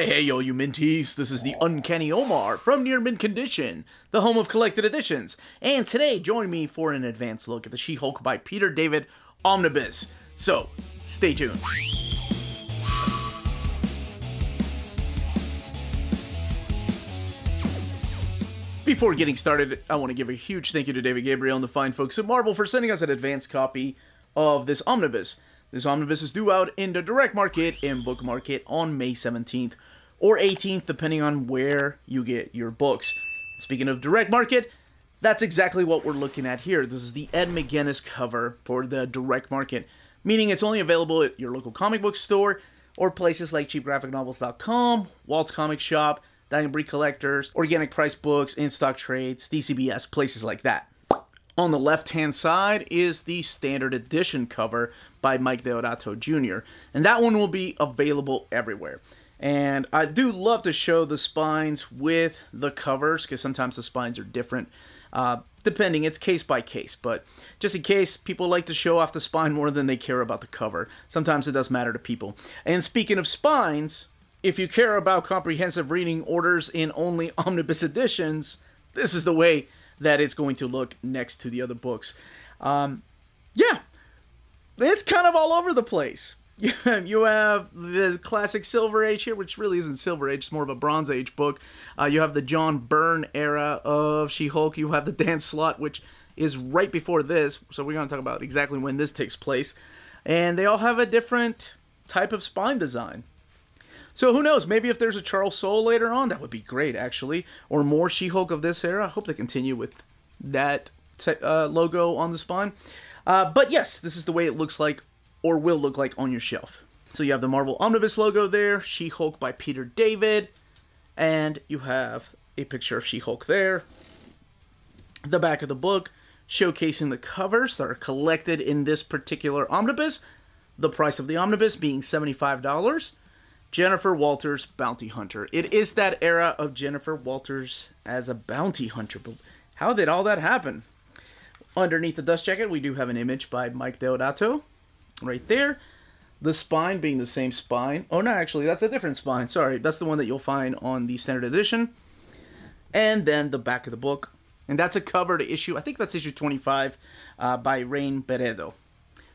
Hey, yo, you minties. This is the Uncanny Omar from Near Mint Condition, the home of collected editions. And today, join me for an advanced look at the She-Hulk by Peter David Omnibus. So, stay tuned. Before getting started, I want to give a huge thank you to David Gabriel and the fine folks at Marvel for sending us an advanced copy of this omnibus. This omnibus is due out in the direct market and book market on May 17th or 18th, depending on where you get your books. Speaking of direct market, that's exactly what we're looking at here. This is the Ed McGuinness cover for the direct market, meaning it's only available at your local comic book store or places like cheapgraphicnovels.com, Walt's Comic Shop, Diamond Breed Collectors, Organic Price Books, In-Stock Trades, DCBS, places like that. On the left-hand side is the standard edition cover by Mike Deodato Jr., and that one will be available everywhere. And I do love to show the spines with the covers, because sometimes the spines are different, depending, it's case by case, but just in case, people like to show off the spine more than they care about the cover. Sometimes it does matter to people. And speaking of spines, if you care about comprehensive reading orders in only omnibus editions, this is the way that it's going to look next to the other books. Yeah, it's kind of all over the place. You have the classic Silver Age here, which really isn't Silver Age, it's more of a Bronze Age book. You have the John Byrne era of She-Hulk. You have the Dan Slott, which is right before this, so we're going to talk about exactly when this takes place. And they all have a different type of spine design. So who knows, maybe if there's a Charles Soule later on, that would be great, actually. Or more She-Hulk of this era. I hope they continue with that logo on the spine. But yes, this is the way it looks like, or will look like, on your shelf. So you have the Marvel Omnibus logo there, She-Hulk by Peter David, and you have a picture of She-Hulk there. The back of the book, showcasing the covers that are collected in this particular omnibus. The price of the omnibus being $75. Jennifer Walters, Bounty Hunter. It is that era of Jennifer Walters as a bounty hunter. But how did all that happen? Underneath the dust jacket, we do have an image by Mike Deodato. Right there. The spine being the same spine. Oh, no, actually, that's a different spine. Sorry, that's the one that you'll find on the standard edition. And then the back of the book. And that's a cover to issue, I think that's issue 25 by Rain Beredo.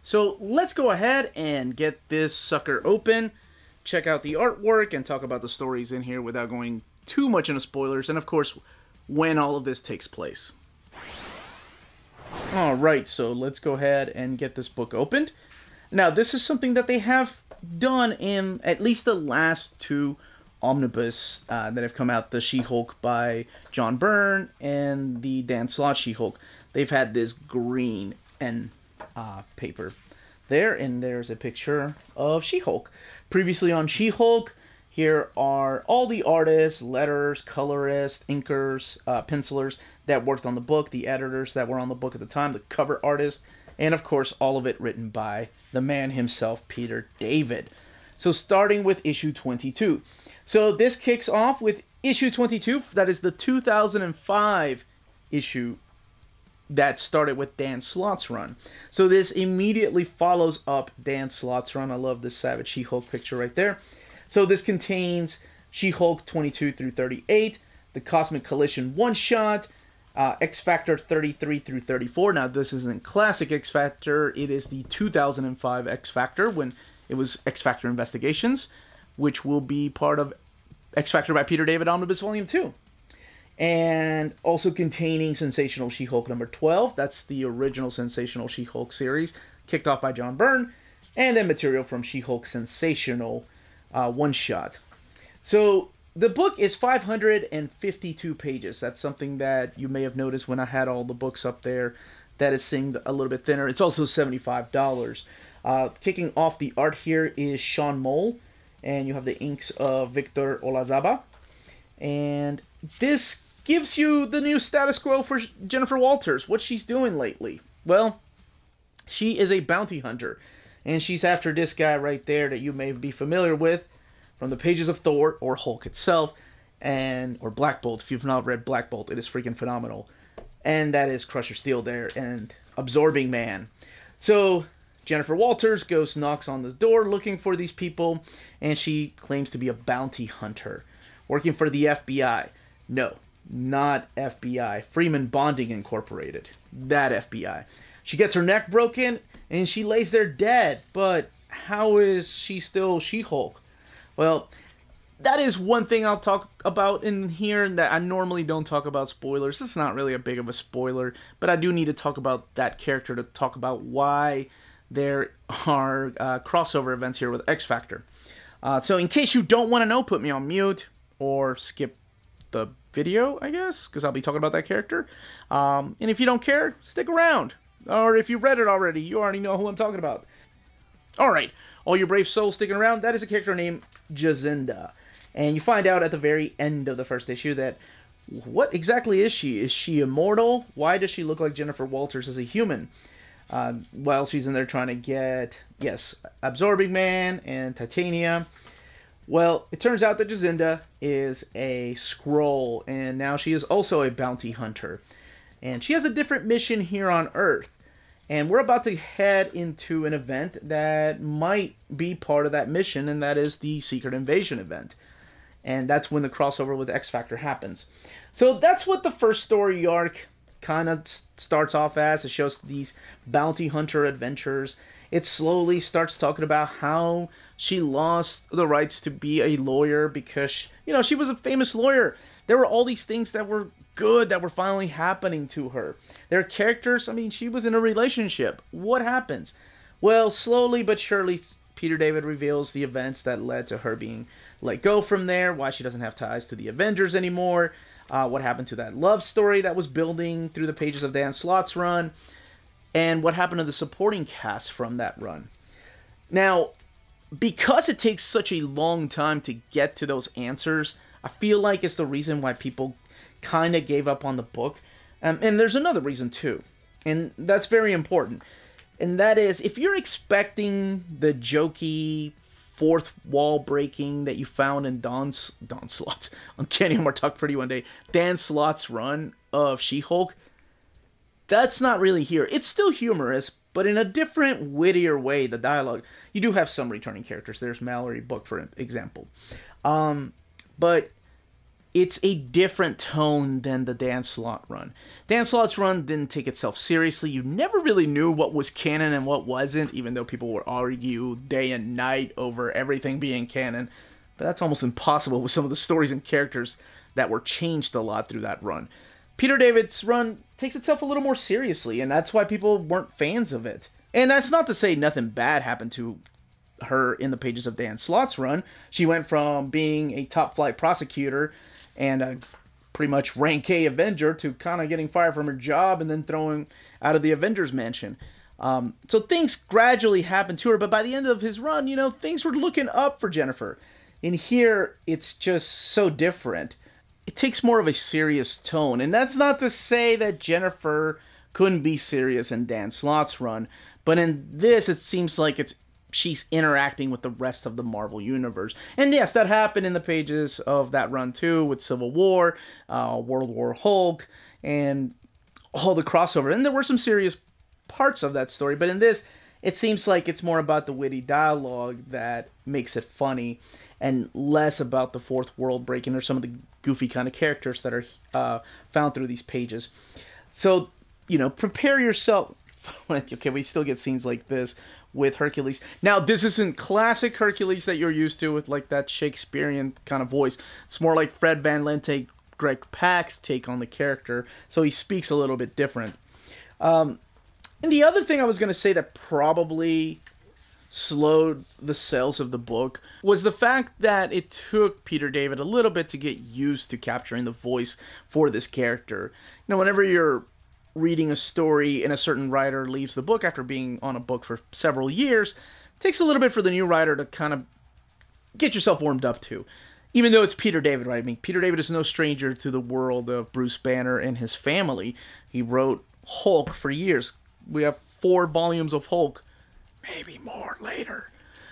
So let's go ahead and get this sucker open. Check out the artwork and talk about the stories in here without going too much into spoilers. And, of course, when all of this takes place. Alright, so let's go ahead and get this book opened. Now, this is something that they have done in at least the last two omnibus that have come out. The She-Hulk by John Byrne and the Dan Slott She-Hulk. They've had this green and paper there, and there's a picture of She-Hulk. Previously on She-Hulk, here are all the artists, letters, colorists, inkers, pencilers that worked on the book, the editors that were on the book at the time, the cover artist, and of course all of it written by the man himself, Peter David. So starting with issue 22. So this kicks off with issue 22, that is the 2005 issue that started with Dan Slott's run. So this immediately follows up Dan Slott's run. I love this Savage She-Hulk picture right there. So this contains She-Hulk 22 through 38, the Cosmic Collision one-shot, X-Factor 33 through 34. Now this isn't classic X-Factor, it is the 2005 X-Factor when it was X-Factor Investigations, which will be part of X-Factor by Peter David Omnibus Volume 2. And also containing Sensational She-Hulk number 12. That's the original Sensational She-Hulk series, kicked off by John Byrne. And then material from She-Hulk Sensational one-shot. So the book is 552 pages. That's something that you may have noticed when I had all the books up there. That is seemed a little bit thinner. It's also $75. Kicking off the art here is Sean Mole. And you have the inks of Victor Olazaba. And this gives you the new status quo for Jennifer Walters. What she's doing lately. Well, she is a bounty hunter. And she's after this guy right there that you may be familiar with from the pages of Thor or Hulk itself. Or Black Bolt. If you've not read Black Bolt, it is freaking phenomenal. And that is Crusher Steel there and Absorbing Man. So Jennifer Walters knocks on the door looking for these people, and she claims to be a bounty hunter working for the FBI. No, not FBI. Freeman Bonding Incorporated. That FBI. She gets her neck broken, and she lays there dead. But how is she still She-Hulk? Well, that is one thing I'll talk about in here that I normally don't talk about spoilers. It's not really a big of a spoiler, but I do need to talk about that character to talk about why there are crossover events here with X-Factor. So in case you don't want to know, put me on mute or skip the video, I guess, because I'll be talking about that character. And if you don't care, stick around. Or if you've read it already, you already know who I'm talking about. Alright, all you brave souls sticking around, that is a character named Jacinda. And you find out at the very end of the first issue that, what exactly is she? Is she immortal? Why does she look like Jennifer Walters as a human? While she's in there trying to get, yes, Absorbing Man and Titania. Well, it turns out that Jacinda is a Skrull, and now she is also a bounty hunter. And she has a different mission here on Earth. And we're about to head into an event that might be part of that mission, and that is the Secret Invasion event. And that's when the crossover with X-Factor happens. So that's what the first story arc kind of starts off as. It shows these bounty hunter adventures. It slowly starts talking about how she lost the rights to be a lawyer because, you know, she was a famous lawyer. There were all these things that were good that were finally happening to her. There are characters, I mean, she was in a relationship. What happens? Well, slowly but surely, Peter David reveals the events that led to her being let go from there, why she doesn't have ties to the Avengers anymore, what happened to that love story that was building through the pages of Dan Slott's run, and what happened to the supporting cast from that run. Now, because it takes such a long time to get to those answers, I feel like it's the reason why people kind of gave up on the book. And there's another reason too, and that's very important. And that is, if you're expecting the jokey fourth wall breaking that you found in Don Slott's, Uncanny Martuck Pretty One Day, Dan Slott's run of She-Hulk, that's not really here. It's still humorous, but in a different, wittier way. The dialogue, you do have some returning characters. There's Mallory Book, for example. But it's a different tone than the Dan Slott run. Dan Slott's run didn't take itself seriously. You never really knew what was canon and what wasn't, even though people would argue day and night over everything being canon. But that's almost impossible with some of the stories and characters that were changed a lot through that run. Peter David's run takes itself a little more seriously, and that's why people weren't fans of it. And that's not to say nothing bad happened to her in the pages of Dan Slott's run. She went from being a top-flight prosecutor and a pretty much rank A Avenger to kind of getting fired from her job and then thrown out of the Avengers Mansion. So things gradually happened to her, but by the end of his run, you know, things were looking up for Jennifer. In here, it's just so different. It takes more of a serious tone, and that's not to say that Jennifer couldn't be serious in Dan Slott's run, but in this, it seems like she's interacting with the rest of the Marvel Universe. And yes, that happened in the pages of that run too, with Civil War, World War Hulk, and all the crossover. And there were some serious parts of that story, but in this, it seems like it's more about the witty dialogue that makes it funny, and less about the fourth world breaking or some of the goofy kind of characters that are found through these pages. So, you know, prepare yourself. Okay, we still get scenes like this with Hercules. Now, this isn't classic Hercules that you're used to with like that Shakespearean kind of voice. It's more like Fred Van Lente, Greg Pak's take on the character, so he speaks a little bit different. And the other thing I was going to say that probably slowed the sales of the book was the fact that it took Peter David a little bit to get used to capturing the voice for this character. You know, whenever you're reading a story and a certain writer leaves the book after being on a book for several years, it takes a little bit for the new writer to kind of get yourself warmed up to. Even though it's Peter David, right? I mean, Peter David is no stranger to the world of Bruce Banner and his family. He wrote Hulk for years. We have 4 volumes of Hulk, maybe more later.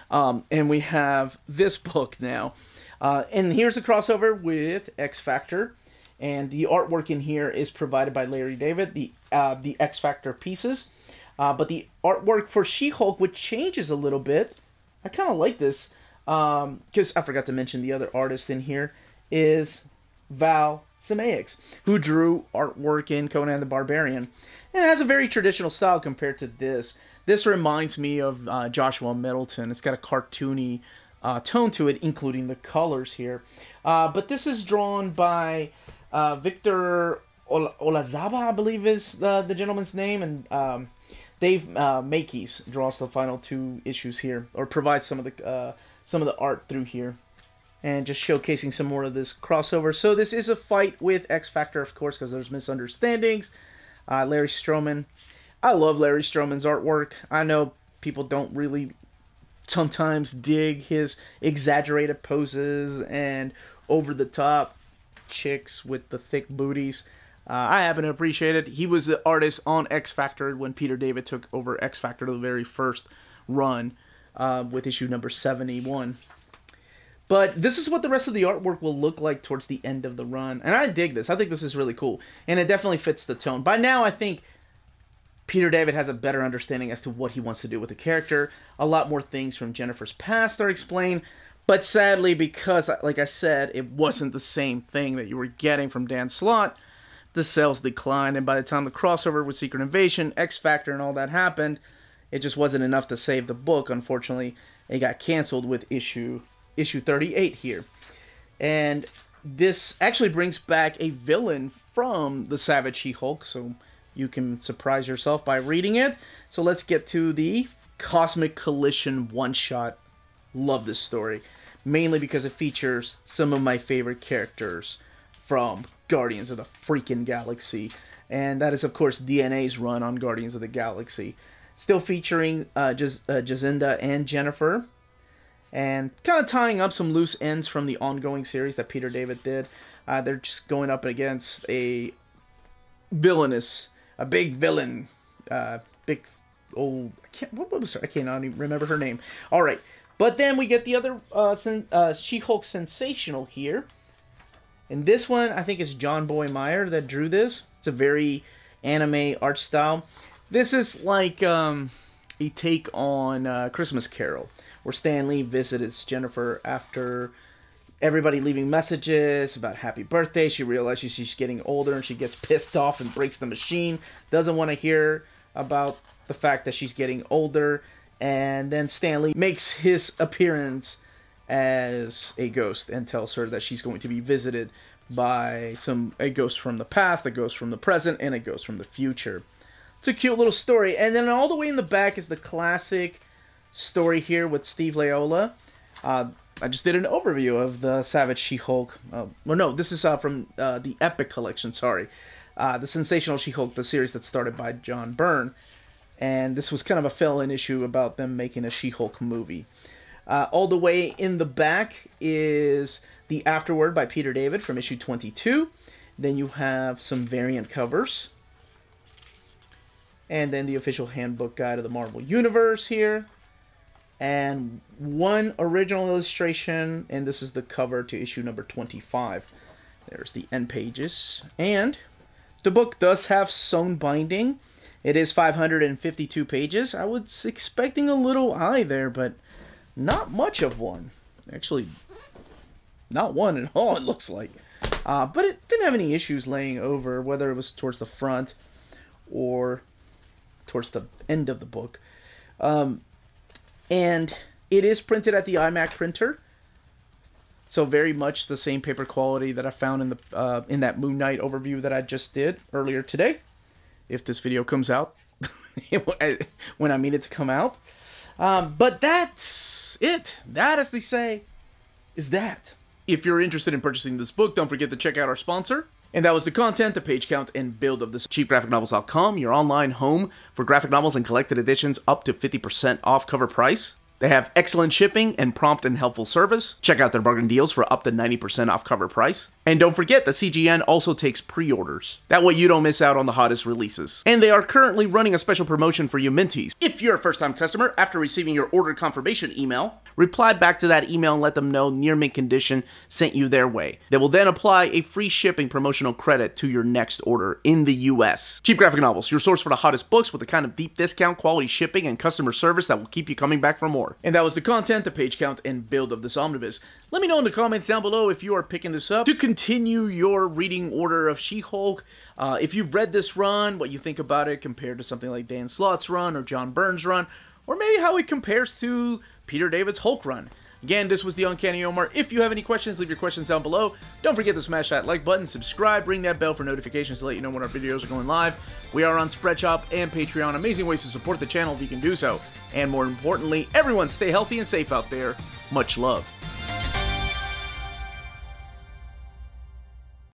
And we have this book now. And here's the crossover with X-Factor. And the artwork in here is provided by Larry David, the X-Factor pieces. But the artwork for She-Hulk, which changes a little bit, I kind of like this, because I forgot to mention the other artist in here is Val Semeiks, who drew artwork in Conan the Barbarian. And it has a very traditional style compared to this. This reminds me of Joshua Middleton. It's got a cartoony tone to it, including the colors here. But this is drawn by Victor Olazaba, I believe is the gentleman's name, and Dave Makis draws the final 2 issues here, or provides some of the art through here, and just showcasing some more of this crossover. So this is a fight with X-Factor, of course, because there's misunderstandings. Larry Stroman. I love Larry Stroman's artwork. I know people don't really sometimes dig his exaggerated poses and over-the-top chicks with the thick booties. I happen to appreciate it. He was the artist on X-Factor when Peter David took over X-Factor the very first run with issue number 71. But this is what the rest of the artwork will look like towards the end of the run. And I dig this. I think this is really cool. And it definitely fits the tone. By now, I think Peter David has a better understanding as to what he wants to do with the character. A lot more things from Jennifer's past are explained. But sadly, because, like I said, it wasn't the same thing that you were getting from Dan Slott, the sales declined. And by the time the crossover with Secret Invasion, X-Factor, and all that happened, it just wasn't enough to save the book. Unfortunately, it got canceled with issue 38 here. And this actually brings back a villain from the Savage She-Hulk, so you can surprise yourself by reading it. So let's get to the Cosmic Collision one-shot. Love this story, mainly because it features some of my favorite characters from Guardians of the freaking Galaxy, and that is, of course, DNA's run on Guardians of the Galaxy. Still featuring Jacinda and Jennifer, and kind of tying up some loose ends from the ongoing series that Peter David did. They're just going up against a big villain, I cannot even remember her name. All right, but then we get the other She-Hulk Sensational here. And this one, I think it's John Boy Meyer that drew this. It's a very anime art style. This is like a take on Christmas Carol, where Stan Lee visits Jennifer after everybody leaving messages about happy birthday. She realizes she's getting older and she gets pissed off and breaks the machine. Doesn't want to hear about the fact that she's getting older. And then Stan Lee makes his appearance as a ghost and tells her that she's going to be visited by a ghost from the past, a ghost from the present, and a ghost from the future. It's a cute little story. And then all the way in the back is the classic story here with Steve Laiola. I just did an overview of the Savage She-Hulk. Well, no, this is from the Epic Collection, sorry. The Sensational She-Hulk, the series that started by John Byrne. And this was kind of a fill-in issue about them making a She-Hulk movie. All the way in the back is the Afterword by Peter David from issue 22. Then you have some variant covers. And then the official handbook guide of the Marvel Universe here. And one original illustration, and this is the cover to issue number 25. There's the end pages. And the book does have sewn binding. It is 552 pages. I was expecting a little high there, but not much of one. Actually, not one at all, it looks like. But it didn't have any issues laying over, whether it was towards the front or towards the end of the book. And it is printed at the iMac printer. So very much the same paper quality that I found in that Moon Knight overview that I just did earlier today. If this video comes out when I mean it to come out. But that's it. That, as they say, is that. If you're interested in purchasing this book, don't forget to check out our sponsor. And that was the content, the page count, and build of this CheapGraphicNovels.com, your online home for graphic novels and collected editions up to 50% off cover price. They have excellent shipping and prompt and helpful service. Check out their bargain deals for up to 90% off cover price. And don't forget, the CGN also takes pre-orders. That way you don't miss out on the hottest releases. And they are currently running a special promotion for you Minties. If you're a first-time customer, after receiving your order confirmation email, reply back to that email and let them know Near Mint Condition sent you their way. They will then apply a free shipping promotional credit to your next order in the US. Cheap Graphic Novels, your source for the hottest books with the kind of deep discount, quality shipping, and customer service that will keep you coming back for more. And that was the content, the page count, and build of this omnibus. Let me know in the comments down below if you are picking this up to continue your reading order of She-Hulk. If you've read this run, what you think about it compared to something like Dan Slott's run or John Byrne's run, or maybe how it compares to Peter David's Hulk run. Again, this was the Uncanny Omar. If you have any questions, leave your questions down below. Don't forget to smash that like button, subscribe, ring that bell for notifications to let you know when our videos are going live. We are on Spreadshop and Patreon. Amazing ways to support the channel if you can do so. And more importantly, everyone stay healthy and safe out there. Much love.